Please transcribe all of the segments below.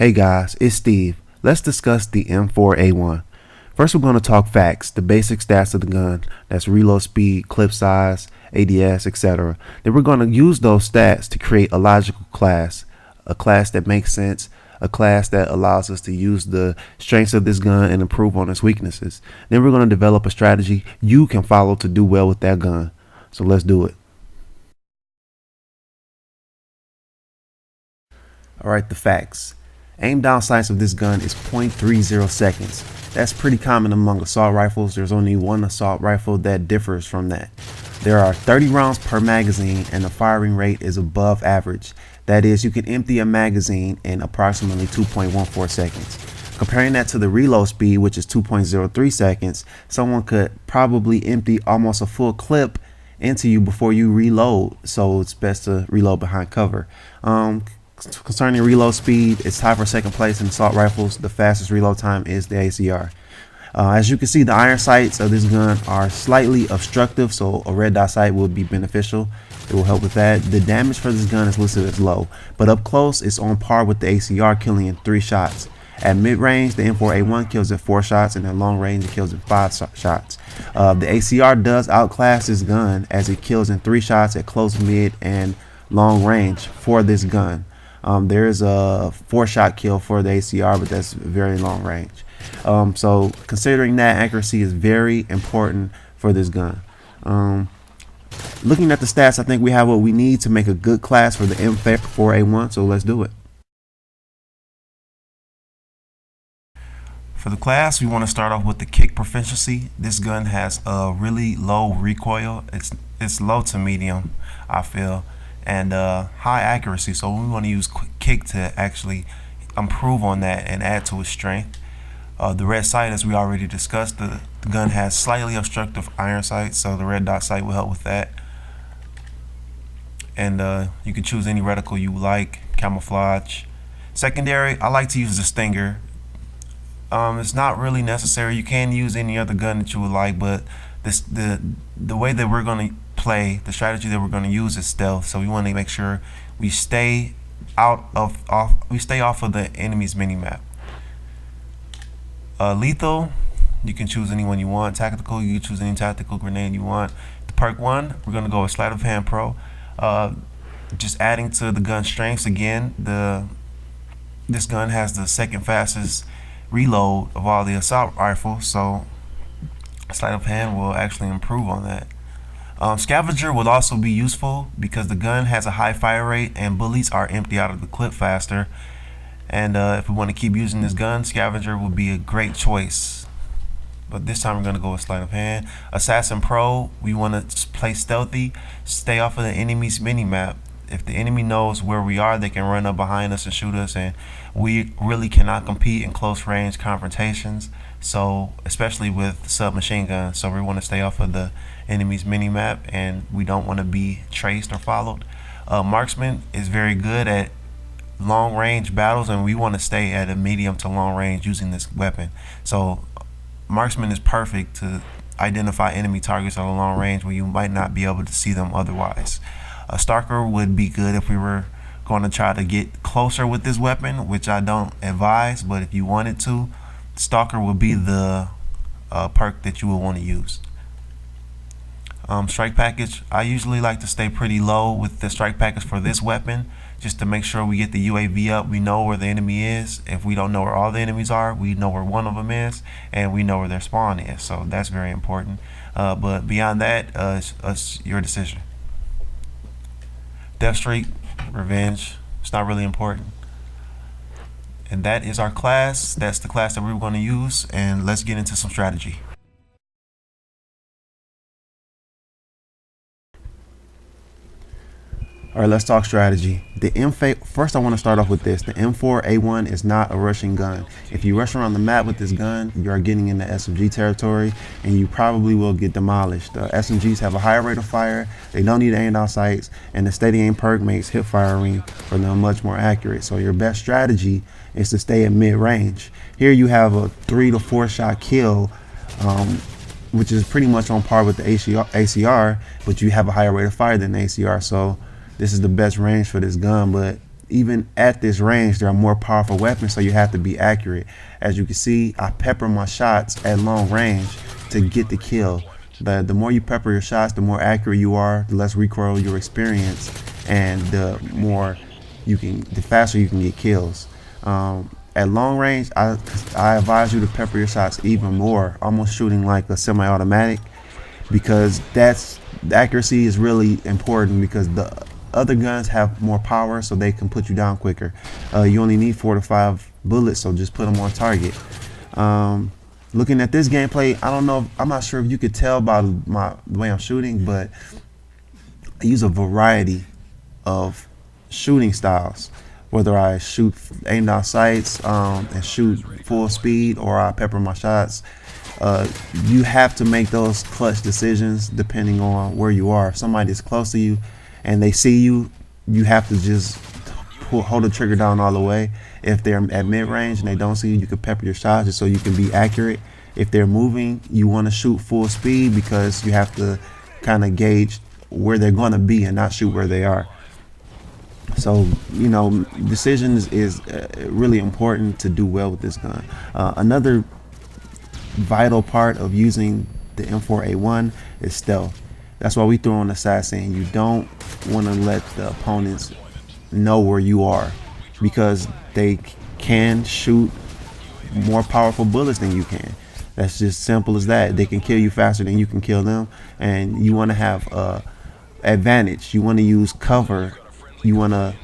Hey guys, it's Steve. Let's discuss the M4A1. First, we're going to talk facts, the basic stats of the gun. That's reload speed, clip size, ADS, etc. Then we're going to use those stats to create a logical class, a class that makes sense, a class that allows us to use the strengths of this gun and improve on its weaknesses. Then we're going to develop a strategy you can follow to do well with that gun. So let's do it. Alright, the facts. Aim down sights of this gun is 0.30 seconds. That's pretty common among assault rifles. There's only one assault rifle that differs from that. There are 30 rounds per magazine and the firing rate is above average. That is, you can empty a magazine in approximately 2.14 seconds. Comparing that to the reload speed, which is 2.03 seconds, someone could probably empty almost a full clip into you before you reload. So it's best to reload behind cover. Concerning reload speed, it's tied for second place in assault rifles. The fastest reload time is the ACR. As you can see, the iron sights of this gun are slightly obstructive, so a red dot sight will be beneficial. It will help with that. The damage for this gun is listed as low, but up close it's on par with the ACR, killing in 3 shots. At mid-range, the M4A1 kills in 4 shots, and at long range it kills in 5 shots. The ACR does outclass this gun as it kills in 3 shots at close, mid, and long range for this gun. There is a 4-shot kill for the ACR, but that's very long range. So considering that, accuracy is very important for this gun. Looking at the stats, I think we have what we need to make a good class for the M4A1, so let's do it. For the class, we want to start off with the kick proficiency. This gun has a really low recoil. It's low to medium, I feel, and high accuracy, so we want to use kick to actually improve on that and add to its strength. The red sight, as we already discussed, the gun has slightly obstructive iron sights, so the red dot sight will help with that. And you can choose any reticle you like, camouflage. Secondary, I like to use the Stinger. It's not really necessary. You can use any other gun that you would like, but the way that we're going to play, the strategy that we're going to use is stealth. So we want to make sure we stay off of the enemy's minimap. Lethal, you can choose anyone you want. Tactical, you can choose any tactical grenade you want. The perk 1, we're going to go with Sleight of Hand Pro. Just adding to the gun strengths again. This gun has the second fastest reload of all the assault rifles, so Sleight of Hand will actually improve on that. Scavenger will also be useful because the gun has a high fire rate and bullets are empty out of the clip faster. And if we want to keep using this gun, Scavenger will be a great choice. But this time we're going to go with Sleight of Hand. Assassin Pro, we want to play stealthy, stay off of the enemy's minimap. If the enemy knows where we are, they can run up behind us and shoot us, and we really cannot compete in close range confrontations, so especially with submachine guns. So we want to stay off of the enemy's minimap, and we don't want to be traced or followed. Marksman is very good at long range battles, and we want to stay at a medium to long range using this weapon. So Marksman is perfect to identify enemy targets at a long range where you might not be able to see them otherwise. A Stalker would be good if we were going to try to get closer with this weapon, which I don't advise, but if you wanted to, Stalker would be the perk that you would want to use. Strike package, I usually like to stay pretty low with the strike package for this weapon, just to make sure we get the UAV up. We know where the enemy is. If we don't know where all the enemies are, we know where one of them is, and we know where their spawn is, so that's very important. But beyond that, it's your decision. Death Streak, Revenge, it's not really important. And that is our class. That's the class that we're going to use, and let's get into some strategy. All right, let's talk strategy. First, I want to start off with this. The M4A1 is not a rushing gun. If you rush around the map with this gun, you are getting into SMG territory, and you probably will get demolished. SMGs have a higher rate of fire. They don't need aim down sights, and the steady aim perk makes hip firing for them much more accurate. So your best strategy is to stay at mid range. Here you have a 3 to 4 shot kill, which is pretty much on par with the ACR, but you have a higher rate of fire than the ACR. So this is the best range for this gun, but even at this range, there are more powerful weapons, so you have to be accurate. As you can see, I pepper my shots at long range to get the kill. The more you pepper your shots, the more accurate you are, the less recoil you experience, and the faster you can get kills. At long range, I advise you to pepper your shots even more, almost shooting like a semi-automatic, because the accuracy is really important, because the other guns have more power, so they can put you down quicker. You only need 4 to 5 bullets, so just put them on target. Looking at this gameplay, I'm not sure if you could tell by the way I'm shooting, but I use a variety of shooting styles. Whether I shoot aim down sights and shoot full speed, or I pepper my shots, you have to make those clutch decisions depending on where you are. If somebody's close to you and they see you, you have to just hold the trigger down all the way. If they're at mid-range and they don't see you, you can pepper your shots just so you can be accurate. If they're moving, you want to shoot full speed, because you have to kind of gauge where they're going to be and not shoot where they are. So, decisions is really important to do well with this gun. Another vital part of using the M4A1 is stealth. That's why we throw on the side saying you don't want to let the opponents know where you are, because they can shoot more powerful bullets than you can. That's just simple as that. They can kill you faster than you can kill them, and you want to have advantage. You want to use cover. You want to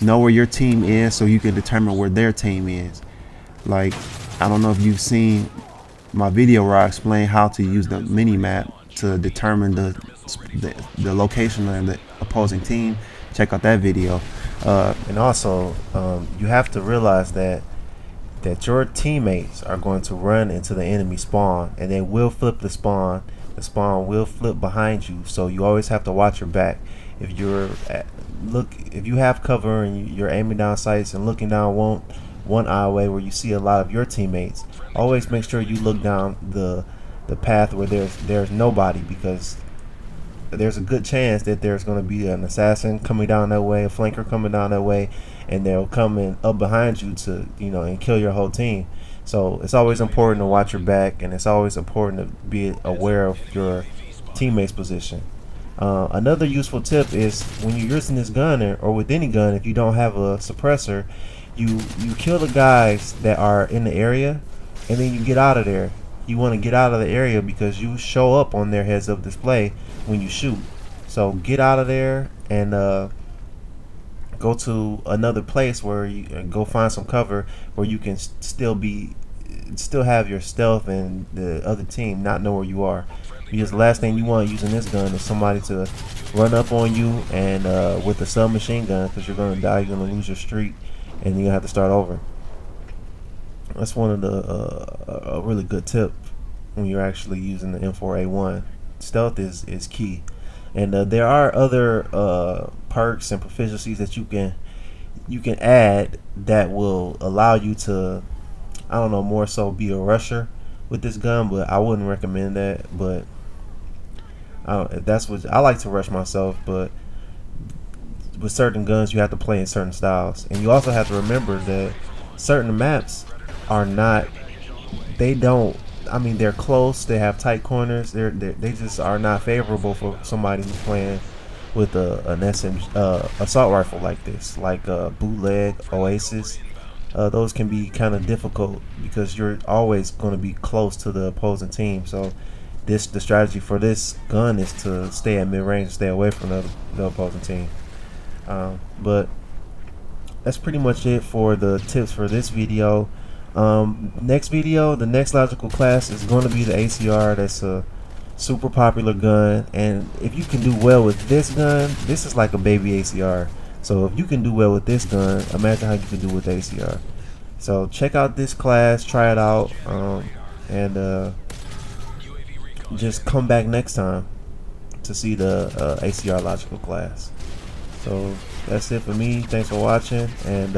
know where your team is so you can determine where their team is. Like, I don't know if you've seen my video where I explain how to use the mini map to determine the location of the opposing team. Check out that video. And also, you have to realize that your teammates are going to run into the enemy spawn, and they will flip the spawn. The spawn will flip behind you, so you always have to watch your back. If you have cover and you're aiming down sights and looking down one aisleway where you see a lot of your teammates, always make sure you look down the path where there's nobody, because there's a good chance that there's going to be an assassin coming down that way, a flanker coming down that way, and they'll come in up behind you to and kill your whole team. So it's always important to watch your back, and it's always important to be aware of your teammates' position. Another useful tip is, when you're using this gun, or with any gun, if you don't have a suppressor, you kill the guys that are in the area, and then you get out of there. You want to get out of the area because you show up on their heads-up display when you shoot. So get out of there and go to another place where you go find some cover where you can still have your stealth and the other team not know where you are. Because the last thing you want using this gun is somebody to run up on you and with a submachine gun, because you're going to die, you're going to lose your streak, and you're going to have to start over. That's one of the a really good tip when you're actually using the M4A1. Stealth is key, and there are other perks and proficiencies that you can add that will allow you to, I don't know, more so be a rusher with this gun, but I wouldn't recommend that. But if that's what I like to rush myself, but with certain guns you have to play in certain styles, and you also have to remember that certain maps are not, they're close, they have tight corners, they just are not favorable for somebody who's playing with an assault rifle like this, like bootleg, Oasis. Those can be kind of difficult because you're always going to be close to the opposing team. So the strategy for this gun is to stay at mid-range and stay away from the opposing team. But that's pretty much it for the tips for this video. Next video, the next logical class is going to be the ACR. That's a super popular gun, and if you can do well with this gun, this is like a baby ACR. So if you can do well with this gun, imagine how you can do with ACR. So check out this class, try it out, and just come back next time to see the ACR logical class. So that's it for me. Thanks for watching, and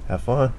have fun.